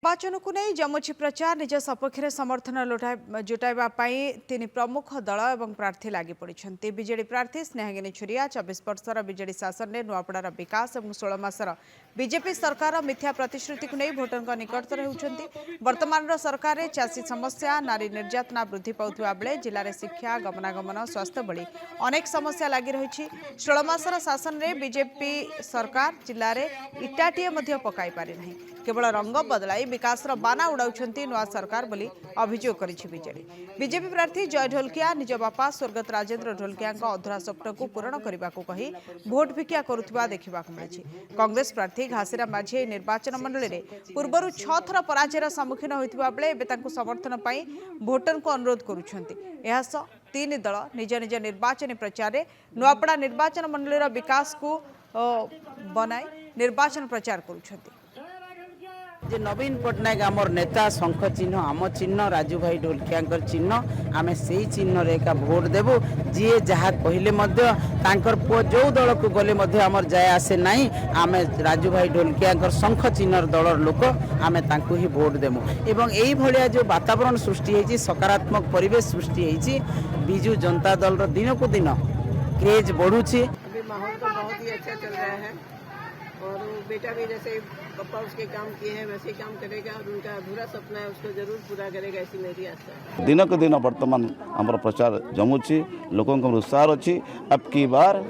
निर्वाचन को नहीं जमुची प्रचार निज सपक्ष समर्थन जुटाइवा तीन प्रमुख दल और प्रार्थी लगी पड़ते बीजेडी प्रार्थी स्नेहागिनी छुरिया 24 वर्षर बीजेडी शासन में नुआपड़ार विकास और 16 मासर बीजेपी सरकार मिथ्या प्रतिश्रुति को नहीं भोटर निकटतर होती वर्तमान सरकार चाषी समस्या नारी निर्यातना वृद्धि पाउथिबा बेले जिले में शिक्षा गमनागमन स्वास्थ्य भली अनेक समस्या लगी रही 16 मासर शासन में बीजेपी सरकार जिले में इटाटीए पकाई पारि नहीं केवल रंग बदलाई विकास बाना उड़ाउछंती नुआ सरकार बोली अभियोग करिछि बीजेपी प्रार्थी जय ढोलकिया निज बापा स्वर्गत राजेंद्र ढोलकिया अधूरा स्वप्न को पूरण करने को कही भोट भिक्षा करुवा देखा मिली कांग्रेस प्रार्थी घासीराम माझी निर्वाचन मंडली में पूर्वर 6 थर पराजयर सम्मुखीन होता बेले समर्थन पर भोटर को अनुरोध करुँच तीन दल निज निज निर्वाचन प्रचार में नुआपड़ा निर्वाचन मंडली विकास को बनाई निर्वाचन प्रचार करुँच जे नवीन पट्टनायक आमर नेता शंख चिन्ह आम चिन्ह राजू भाई ढोलकिया चिन्ह आमे से चिन्ह रे का भोट देबू जी जहाँ कहले पुओ जो दल को गले आमर जाए आसे नहीं आमे राजू भाई ढोलकिया शंख चिन्ह दलर लोक आमे तांकु ही भोट देमु एवं यही भलिया जो वातावरण सृष्टि होती सकारात्मक परिवेश सृष्टि होती बिजू जनता दल दिन को दिन क्रेज बढ़ुची। अभी माहौल तो बहुत ही अच्छा चल रहा है और बेटा भी जैसे पापा उसके काम किए हैं वैसे काम करेगा और उनका अधूरा सपना है उसको जरूर पूरा करेगा ऐसी मेरी आशा है। दिन को दिन वर्तमान आमर प्रचार जमुची लोकों उत्साह अच्छी अब की बार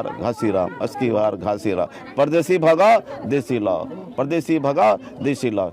घासीराम अबकी बार घासीराम परदेसी भगा देसी लाओ परदेसी भगा देसी लाओ।